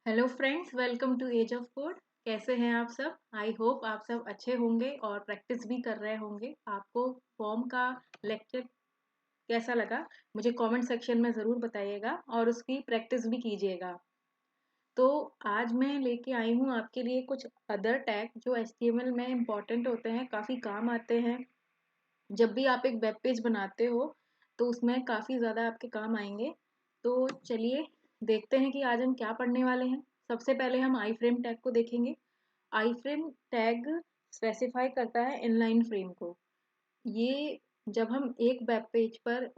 Hello friends, welcome to Age of Code. कैसे हैं आप सब? आई होप आप सब अच्छे होंगे और प्रैक्टिस भी कर रहे होंगे। आपको फॉर्म का लेक्चर कैसा लगा मुझे कमेंट सेक्शन में ज़रूर बताइएगा और उसकी प्रैक्टिस भी कीजिएगा। तो आज मैं लेके आई हूँ आपके लिए कुछ अदर टैग जो एचटीएमएल में इम्पॉर्टेंट होते हैं, काफ़ी काम आते हैं। जब भी आप एक वेब पेज बनाते हो तो उसमें काफ़ी ज़्यादा आपके काम आएंगे। तो चलिए देखते हैं कि आज हम क्या पढ़ने वाले हैं। सबसे पहले हम आई फ्रेम टैग को देखेंगे। आई फ्रेम टैग स्पेसिफाई करता है इनलाइन फ्रेम को। ये जब हम एक वेब पेज पर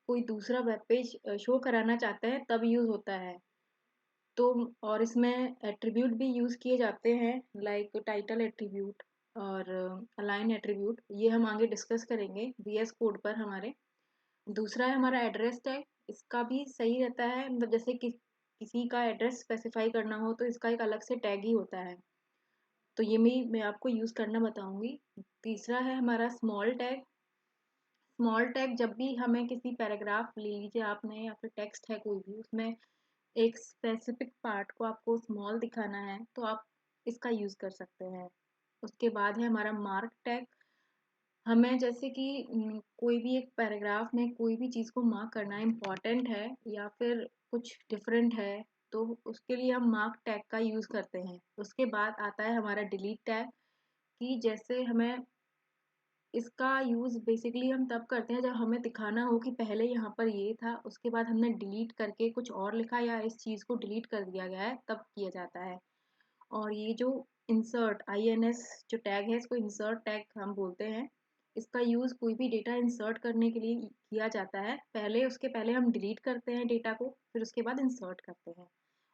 कोई दूसरा वेब पेज शो कराना चाहते हैं तब यूज़ होता है। तो और इसमें एट्रीब्यूट भी यूज़ किए जाते हैं, लाइक टाइटल एट्रीब्यूट और अलाइन एट्रीब्यूट। ये हम आगे डिस्कस करेंगे वीएस कोड पर हमारे। दूसरा है हमारा एड्रेस टैग। इसका भी सही रहता है, मतलब जैसे कि किसी का एड्रेस स्पेसिफाई करना हो तो इसका एक अलग से टैग ही होता है। तो ये मैं आपको यूज़ करना बताऊंगी। तीसरा है हमारा स्मॉल टैग। स्मॉल टैग जब भी हमें किसी पैराग्राफ ले लीजिए आपने या फिर टेक्स्ट है कोई भी, उसमें एक स्पेसिफिक पार्ट को आपको स्मॉल दिखाना है तो आप इसका यूज़ कर सकते हैं। उसके बाद है हमारा मार्क टैग। हमें जैसे कि कोई भी एक पैराग्राफ में कोई भी चीज़ को मार्क करना इम्पॉर्टेंट है या फिर कुछ डिफरेंट है, तो उसके लिए हम मार्क टैग का यूज़ करते हैं। उसके बाद आता है हमारा डिलीट टैग, कि जैसे हमें इसका यूज़ बेसिकली हम तब करते हैं जब हमें दिखाना हो कि पहले यहाँ पर ये था, उसके बाद हमने डिलीट करके कुछ और लिखा या इस चीज़ को डिलीट कर दिया गया है, तब किया जाता है। और ये जो इंसर्ट INS जो टैग है, इसको इंसर्ट टैग हम बोलते हैं। इसका यूज़ कोई भी डेटा इंसर्ट करने के लिए किया जाता है। उसके पहले हम डिलीट करते हैं डेटा को, फिर उसके बाद इंसर्ट करते हैं।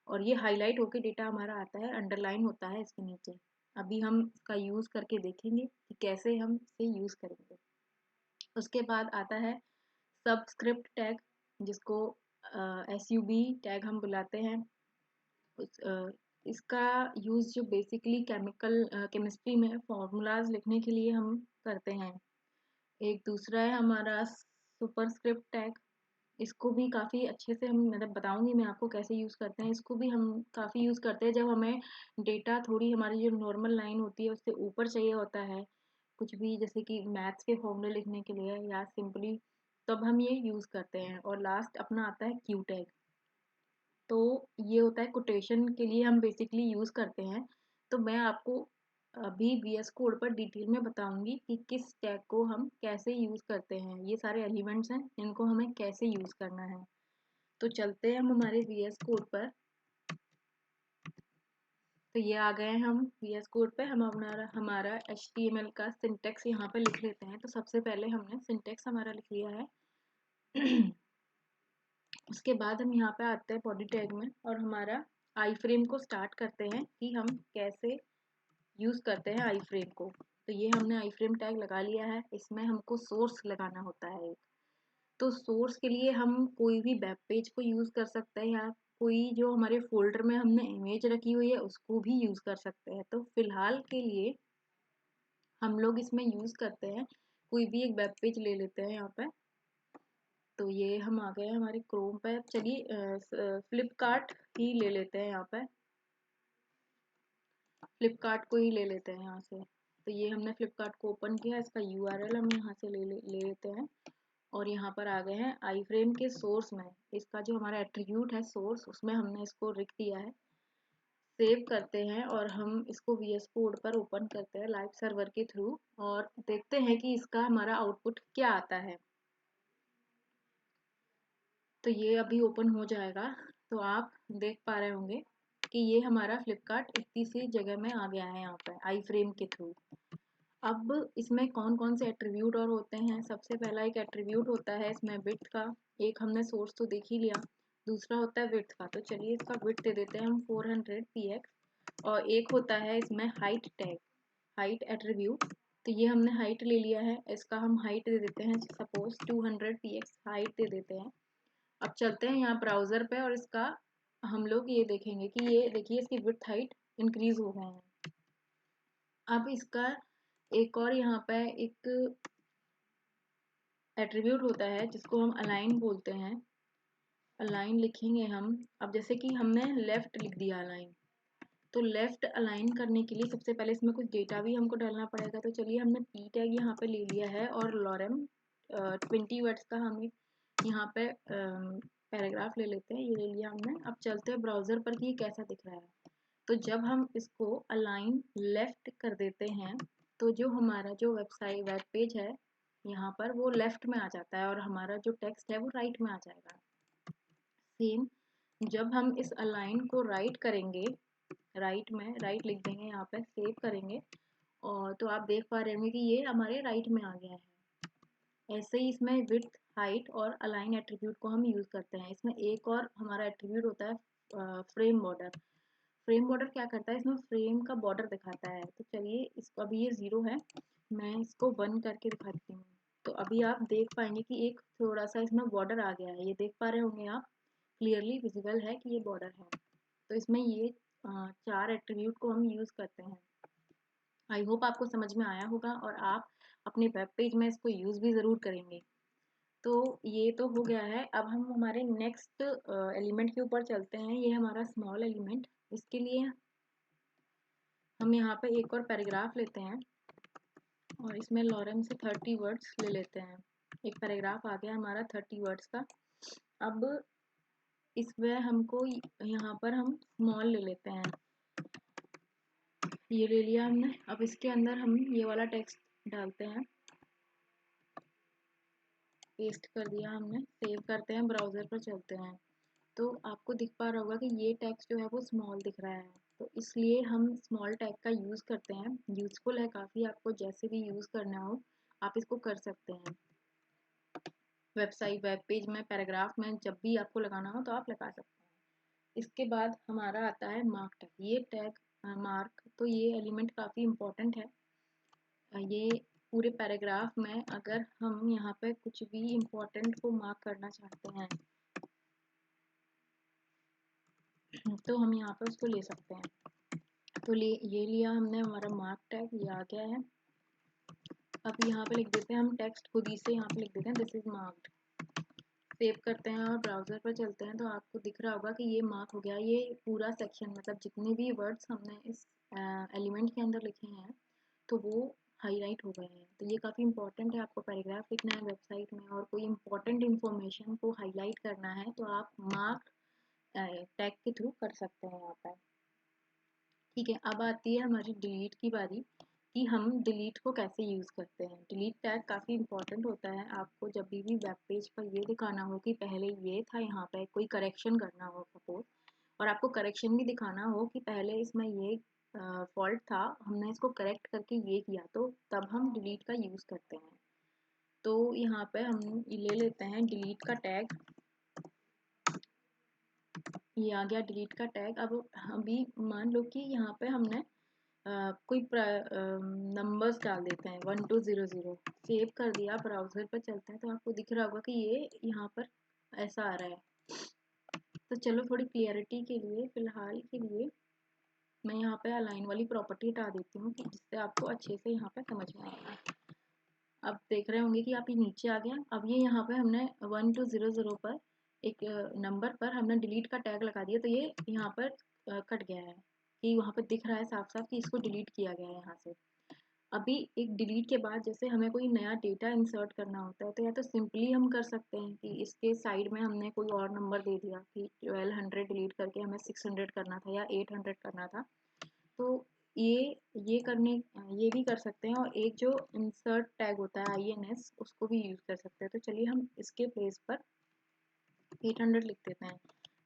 और ये हाईलाइट होकर डेटा हमारा आता है, अंडरलाइन होता है इसके नीचे। अभी हम इसका यूज़ करके देखेंगे कि कैसे हम इसे यूज़ करेंगे। उसके बाद आता है सबस्क्रिप्ट टैग, जिसको SUB टैग हम बुलाते हैं। इसका यूज़ जो बेसिकली केमिस्ट्री में फॉर्मूलाज लिखने के लिए हम करते हैं। एक दूसरा है हमारा सुपरस्क्रिप्ट टैग। इसको भी काफ़ी अच्छे से हम मतलब बताऊंगी मैं आपको कैसे यूज़ करते हैं। इसको भी हम काफ़ी यूज़ करते हैं जब हमें डेटा थोड़ी हमारी जो नॉर्मल लाइन होती है उससे ऊपर चाहिए होता है, कुछ भी जैसे कि मैथ्स के फॉर्मूले लिखने के लिए या सिंपली, तब हम ये यूज़ करते हैं। और लास्ट अपना आता है क्यू टैग। तो ये होता है कोटेशन के लिए हम बेसिकली यूज़ करते हैं। तो मैं आपको अभी VS कोड पर डिटेल में बताऊंगी कि किस टैग को हम कैसे यूज़ करते हैं। ये सारे एलिमेंट्स हैं, इनको हमें कैसे यूज़ करना है। तो चलते हैं हम हमारे VS कोड पर। तो ये आ गए हम VS कोड पे। हम हमारा हमारा HTML का सिंटेक्स यहाँ पे लिख लेते हैं। तो सबसे पहले हमने सिंटेक्स हमारा लिख लिया है। उसके बाद हम यहाँ पे आते हैं बॉडी टैग में और हमारा आई फ्रेम को स्टार्ट करते हैं कि हम कैसे यूज़ करते हैं आई फ्रेम को। तो ये हमने आई फ्रेम टैग लगा लिया है। इसमें हमको सोर्स लगाना होता है एक। तो सोर्स के लिए हम कोई भी वेब पेज को यूज़ कर सकते हैं या कोई जो हमारे फोल्डर में हमने इमेज रखी हुई है उसको भी यूज़ कर सकते हैं। तो फिलहाल के लिए हम लोग इसमें यूज़ करते हैं, कोई भी एक वेब पेज ले लेते हैं यहाँ पे। तो ये हम आ गए हमारे क्रोम पे। चलिए फ्लिपकार्ट ही ले लेते हैं यहाँ पे। फ्लिपकार्ट को ही ले लेते हैं यहाँ से। तो ये हमने फ्लिपकार्ट को ओपन किया, इसका URL हम यहाँ से ले लेते हैं। और यहाँ पर आ गए हैं आई फ्रेम के सोर्स में। इसका जो हमारा एट्रीब्यूट है सोर्स, उसमें हमने इसको लिख दिया है। सेव करते हैं और हम इसको VS कोड पर ओपन करते हैं लाइव सर्वर के थ्रू और देखते हैं कि इसका हमारा आउटपुट क्या आता है। तो ये अभी ओपन हो जाएगा। तो आप देख पा रहे होंगे कि ये हमारा फ्लिपकार्ट इतनी सी जगह में आ गया है यहाँ पर आई फ्रेम के थ्रू। अब इसमें कौन कौन से एट्रीब्यूट और होते हैं। सबसे पहला एक एट्रीब्यूट होता है इसमें विड्थ का। एक हमने सोर्स तो देख ही लिया। दूसरा होता है विड्थ का, तो चलिए इसका विड्थ दे देते हैं हम 400 px। और एक होता है इसमें हाइट टैग, हाइट एट्रीब्यूट। तो ये हमने हाइट ले लिया है, इसका हम हाइट दे देते हैं सपोज 200 px हाइट दे देते हैं। अब चलते हैं यहाँ ब्राउज़र पे और इसका हम लोग ये देखेंगे कि ये देखिए इसकी विड्थ हाइट इंक्रीज हो गए हैं। अब इसका एक और यहाँ पे एक एट्रीब्यूट होता है जिसको हम अलाइन बोलते हैं। अलाइन लिखेंगे हम। अब जैसे कि हमने लेफ्ट लिख दिया अलाइन, तो लेफ्ट अलाइन करने के लिए सबसे पहले इसमें कुछ डेटा भी हमको डालना पड़ेगा। तो चलिए हमने पी टैग यहाँ पे ले लिया है और लॉरेम 20 वर्ड्स का हम यहाँ पे पैराग्राफ ले लेते हैं। ये ले लिया हमने। अब चलते हैं ब्राउज़र पर कि ये कैसा दिख रहा है। तो जब हम इसको अलाइन लेफ्ट कर देते हैं तो जो हमारा जो वेब पेज है यहाँ पर वो लेफ्ट में आ जाता है और हमारा जो टेक्स्ट है वो राइट में आ जाएगा। सेम जब हम इस अलाइन को राइट करेंगे, राइट लिख देंगे यहाँ पे, सेव करेंगे, और तो आप देख पा रहे होंगे कि ये हमारे राइट में आ गया है। ऐसे ही इसमें विड्थ, हाइट और अलाइन एट्रीब्यूट को हम यूज़ करते हैं। इसमें एक और हमारा एट्रीब्यूट होता है फ्रेम बॉर्डर। फ्रेम बॉर्डर क्या करता है, इसमें फ्रेम का बॉर्डर दिखाता है। तो चलिए इसको, अभी ये 0 है, मैं इसको 1 करके दिखाती हूँ। तो अभी आप देख पाएंगे कि एक थोड़ा सा इसमें बॉर्डर आ गया है। ये देख पा रहे होंगे आप, क्लियरली विजिबल है कि ये बॉर्डर है। तो इसमें ये 4 एट्रीब्यूट को हम यूज़ करते हैं। आई होप आपको समझ में आया होगा और आप अपने वेब पेज में इसको यूज़ भी ज़रूर करेंगे। तो ये तो हो गया है। अब हम हमारे नेक्स्ट एलिमेंट के ऊपर चलते हैं। ये हमारा स्मॉल एलिमेंट। इसके लिए हम यहाँ पे एक और पैराग्राफ लेते हैं और इसमें लॉरेम से 30 वर्ड्स ले लेते हैं। एक पैराग्राफ आ गया हमारा 30 वर्ड्स का। अब इसमें हमको यहाँ पर हम स्मॉल ले लेते हैं। ये ले लिया हमने। अब इसके अंदर हम ये वाला टेक्स्ट डालते हैं, पेस्ट कर दिया हमने, सेव करते हैं, ब्राउज़र पर चलते हैं। तो आपको दिख पा रहा होगा कि ये टेक्स्ट जो है वो स्मॉल दिख रहा है। तो इसलिए हम स्मॉल टैग का यूज़ करते हैं। यूज़फुल है काफ़ी, आपको जैसे भी यूज़ करना हो आप इसको कर सकते हैं। वेबसाइट, वेब पेज में, पैराग्राफ में, जब भी आपको लगाना हो तो आप लगा सकते हैं। इसके बाद हमारा आता है मार्क टैग। ये टैग मार्क, तो ये एलिमेंट काफ़ी इम्पोर्टेंट है। ये पूरे पैराग्राफ में अगर हम यहाँ पे कुछ भी इम्पोर्टेंट को मार्क करना चाहते हैं तो हम यहाँ पे उसको ले सकते हैं। तो ये लिया हमने हमारा मार्क टैग, ये आ गया है। अब यहाँ पे लिख देते हैं हम टेक्स्ट, खुद ही से यहाँ पे लिख देते हैं दिस इज मार्क्ड। सेव करते हैं और ब्राउज़र पर चलते हैं तो आपको दिख रहा होगा कि ये मार्क हो गया। ये पूरा सेक्शन, मतलब जितने भी वर्ड्स हमने इस एलिमेंट के अंदर लिखे हैं तो वो हाईलाइट हो गए हैं। तो ये काफ़ी इंपॉर्टेंट है। आपको पैराग्राफ लिखना है वेबसाइट में और कोई इंपॉर्टेंट इंफॉर्मेशन को हाईलाइट करना है तो आप मार्क टैग के थ्रू कर सकते हैं यहाँ पर। ठीक है, अब आती है हमारी डिलीट की बारी कि हम डिलीट को कैसे यूज़ करते हैं। डिलीट टैग काफ़ी इंपॉर्टेंट होता है। आपको जब भी वेब पेज पर ये दिखाना हो कि पहले ये था, यहाँ पे कोई करेक्शन करना हो सपोज, और आपको करेक्शन भी दिखाना हो कि पहले इसमें ये फॉल्ट था, हमने इसको करेक्ट करके ये किया, तो तब हम डिलीट का यूज़ करते हैं। तो यहाँ पे हम ले लेते हैं डिलीट का टैग। ये आ गया डिलीट का टैग। अब अभी मान लो कि यहाँ पे हमने कोई नंबर्स डाल देते हैं 1200, सेव कर दिया, ब्राउज़र पर चलते हैं तो आपको दिख रहा होगा कि ये यहाँ पर ऐसा आ रहा है। तो चलो थोड़ी क्लियरिटी के लिए, फ़िलहाल के लिए मैं यहाँ पे अलाइन वाली प्रॉपर्टी हटा देती हूँ कि जिससे आपको अच्छे से यहाँ पे समझ में आएगा। अब देख रहे होंगे कि आप ये नीचे आ गया। अब ये यहाँ पे हमने 1200 पर एक नंबर पर हमने डिलीट का टैग लगा दिया तो ये यहाँ पर कट गया है कि वहाँ पर दिख रहा है साफ साफ कि इसको डिलीट किया गया है यहाँ से। अभी एक डिलीट के बाद जैसे हमें कोई नया डेटा इंसर्ट करना होता है तो या तो सिंपली हम कर सकते हैं कि इसके साइड में हमने कोई और नंबर दे दिया कि 1200 डिलीट करके हमें 600 करना था या 800 करना था। तो ये करने ये भी कर सकते हैं। और एक जो इंसर्ट टैग होता है INS, उसको भी यूज़ कर सकते हैं। तो चलिए हम इसके प्लेस पर 800 लिख देते हैं।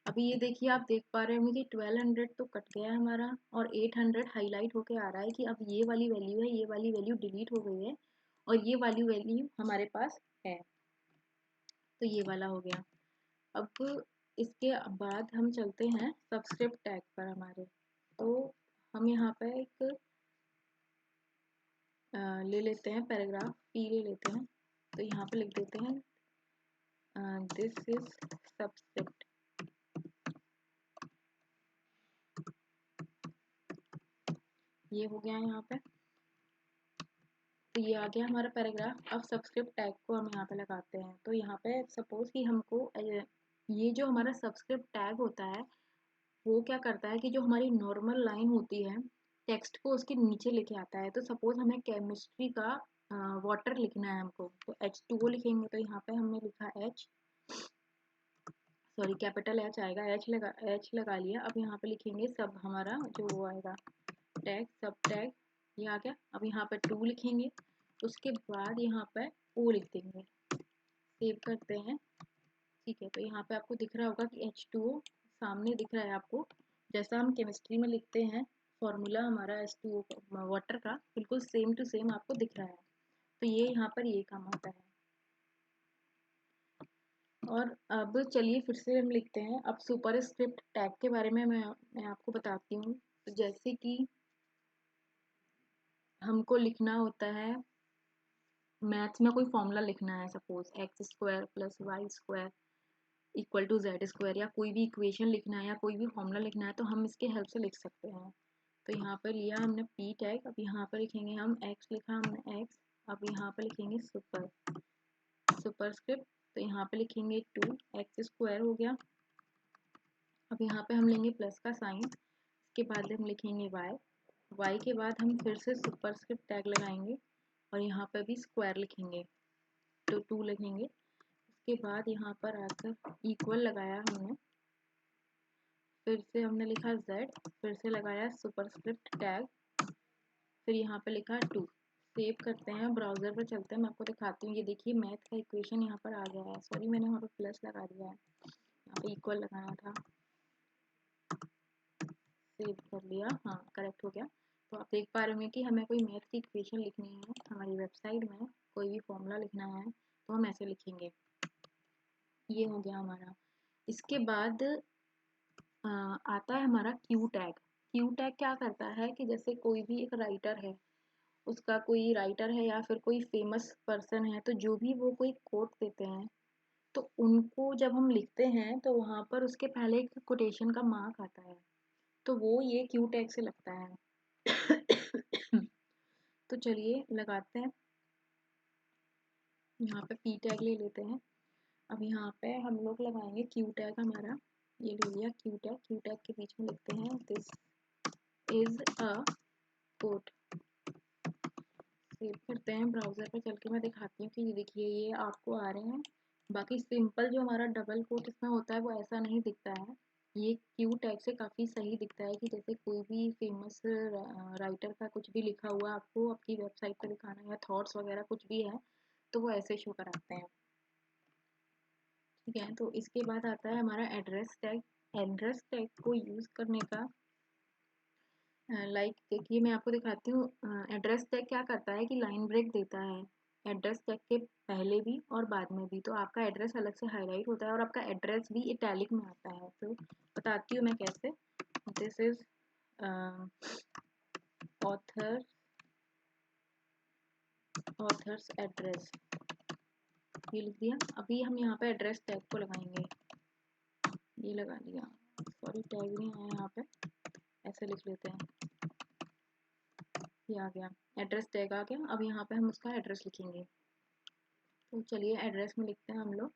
अभी ये देखिए, आप देख पा रहे होंगे कि 1200 तो कट गया है हमारा और 800 हाईलाइट होके आ रहा है कि अब ये वाली वैल्यू है, ये वाली वैल्यू डिलीट हो गई है और ये वाली वैल्यू हमारे पास है। तो ये वाला हो गया। अब इसके बाद हम चलते हैं सबस्क्रिप्ट टैग पर हमारे। तो हम यहाँ पे एक ले लेते हैं पैराग्राफ पी ले लेते हैं। तो यहाँ पे लिख देते हैं दिस इज सबस्क्रिप्ट। ये हो गया यहाँ पे। तो ये आ गया हमारा पैराग्राफ। अब सबस्क्रिप्ट टैग को हम यहाँ पे लगाते हैं। तो यहाँ पे सपोज कि हमको ये जो हमारा सबस्क्रिप्ट टैग होता है वो क्या करता है कि जो हमारी नॉर्मल लाइन होती है टेक्स्ट को उसके नीचे लेके आता है। तो सपोज हमें केमिस्ट्री का वाटर लिखना है हमको, तो H2O लिखेंगे, तो यहाँ पे हमने लिखा H, सॉरी कैपिटल H आएगा, H लगा लिया। अब यहाँ पे लिखेंगे सब, हमारा जो वो आएगा टैग, सब टैग, ये आ गया। अब यहाँ पे 2 लिखेंगे, उसके बाद यहाँ पे O लिख देंगे, सेव करते हैं। ठीक है, तो यहाँ पे आपको दिख रहा होगा कि H2O सामने दिख रहा है आपको, जैसा हम केमिस्ट्री में लिखते हैं फॉर्मूला हमारा H2O वाटर का, बिल्कुल सेम टू सेम आपको दिख रहा है। तो ये यहाँ पर ये काम होता है। और अब चलिए फिर से हम लिखते हैं। अब सुपरस्क्रिप्ट टैग के बारे में मैं आपको बताती हूँ। तो जैसे कि हमको लिखना होता है, मैथ्स में कोई फॉर्मूला लिखना है, सपोज x² + y² = z², या कोई भी इक्वेशन लिखना है या कोई भी फॉर्मूला लिखना है, तो हम इसके हेल्प से लिख सकते हैं। तो यहाँ पर लिया हमने p टैग, अब यहाँ पर लिखेंगे हम x, लिखा हमने x, अब यहाँ पर लिखेंगे सुपरस्क्रिप्ट, तो यहाँ पे लिखेंगे 2x² हो गया। अब यहाँ पे हम लेंगे प्लस का साइन, इसके बाद हम लिखेंगे y के बाद हम फिर से सुपरस्क्रिप्ट टैग लगाएंगे और यहाँ पे भी स्क्वायर लिखेंगे, तो 2 लिखेंगे। उसके बाद यहाँ पर आकर इक्वल लगाया हमने, फिर से हमने लिखा z, फिर से लगाया सुपरस्क्रिप्ट टैग, फिर यहाँ पे लिखा 2, सेव करते हैं। ब्राउज़र पर चलते हैं, मैं आपको दिखाती हूँ। ये देखिए मैथ का इक्वेशन यहाँ पर आ गया है, सॉरी मैंने वहाँ पर प्लस लगा दिया है, यहाँ पे इक्वल लगाना था, सेव कर लिया, हाँ करेक्ट हो गया। तो आप देख पा रहे होंगे कि हमें कोई मैथ की इक्वेशन लिखनी है हमारी वेबसाइट में, कोई भी फॉर्मूला लिखना है तो हम ऐसे लिखेंगे। ये हो गया हमारा। इसके बाद आता है हमारा क्यू टैग। क्यू टैग क्या करता है कि जैसे कोई भी एक राइटर है, उसका कोई राइटर है या फिर कोई फेमस पर्सन है, तो जो भी वो कोई कोट देते हैं तो उनको जब हम लिखते हैं तो वहाँ पर उसके पहले एक कोटेशन का मार्क आता है, तो वो ये क्यू टैग से लगता है। तो चलिए लगाते हैं, यहाँ पे पी टैग ले लेते हैं। अब यहाँ पे हम लोग लगाएंगे क्यू टैग, हमारा ये ले लिया क्यू टैग। क्यू टैग के बीच में लिखते हैं this is a quote, save करते हैं। ब्राउज़र पे चल के मैं दिखाती हूँ कि ये देखिए ये आपको आ रहे हैं। बाकी सिंपल जो हमारा डबल कोट इसमें होता है वो ऐसा नहीं दिखता है, ये क्यू टैग से काफ़ी सही दिखता है कि जैसे कोई भी फेमस राइटर का कुछ भी लिखा हुआ आपको आपकी वेबसाइट पर दिखाना है या थॉट्स वगैरह कुछ भी है तो वो ऐसे शो कराते हैं। ठीक है, तो इसके बाद आता है हमारा एड्रेस टैग। एड्रेस टैग को यूज़ करने का लाइक देखिए मैं आपको दिखाती हूँ। एड्रेस टैग क्या करता है कि लाइन ब्रेक देता है एड्रेस टैग के पहले भी और बाद में भी, तो आपका एड्रेस अलग से हाईलाइट होता है और आपका एड्रेस भी इटैलिक में आता है। तो बताती हूँ मैं कैसे। दिस इज ऑथर्स एड्रेस, ये लिख दिया। अभी हम यहाँ पे एड्रेस टैग को लगाएंगे, ये लगा लिया, सॉरी टैग नहीं आया यहाँ पे, ऐसे लिख लेते हैं, ये आ गया, एड्रेस टैग आ गया। अब यहाँ पे हम उसका एड्रेस लिखेंगे, तो चलिए एड्रेस में लिखते हैं हम लोग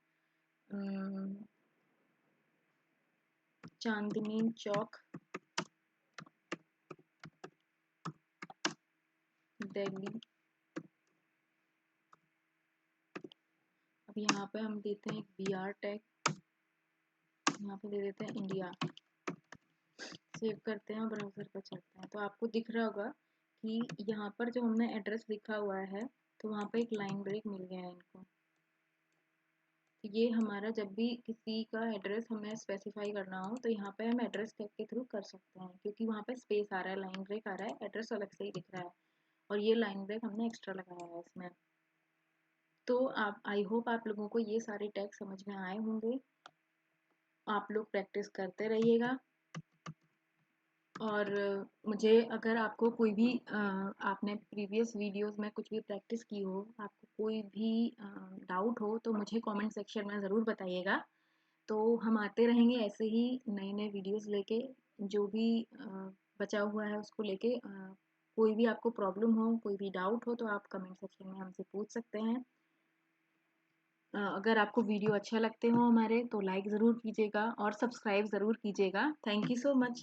चांदनी चौक, दिल्ली। अब यहाँ पे हम देते हैं एक BR टैग, यहाँ पे दे देते हैं इंडिया, सेव करते हैं, ब्राउज़र पर चलते हैं। तो आपको दिख रहा होगा कि यहाँ पर जो हमने एड्रेस लिखा हुआ है तो वहाँ पे एक लाइन ब्रेक मिल गया है इनको। तो ये हमारा जब भी किसी का एड्रेस हमें स्पेसिफाई करना हो तो यहाँ पे हम एड्रेस टैग के थ्रू कर सकते हैं, क्योंकि वहाँ पे स्पेस आ रहा है, लाइन ब्रेक आ रहा है, एड्रेस अलग से ही दिख रहा है और ये लाइन ब्रेक हमने एक्स्ट्रा लगाया है इसमें। तो आप आई होप आप लोगों को ये सारे टैग समझ में आए होंगे। आप लोग प्रैक्टिस करते रहिएगा और मुझे अगर आपको कोई भी आपने प्रीवियस वीडियोस में कुछ भी प्रैक्टिस की हो, आपको कोई भी डाउट हो तो मुझे कमेंट सेक्शन में ज़रूर बताइएगा। तो हम आते रहेंगे ऐसे ही नए नए वीडियोस लेके, जो भी बचा हुआ है उसको लेके। कोई भी आपको प्रॉब्लम हो, कोई भी डाउट हो तो आप कमेंट सेक्शन में हमसे पूछ सकते हैं। अगर आपको वीडियो अच्छा लगते हो हमारे तो लाइक ज़रूर कीजिएगा और सब्सक्राइब ज़रूर कीजिएगा। Thank you so much.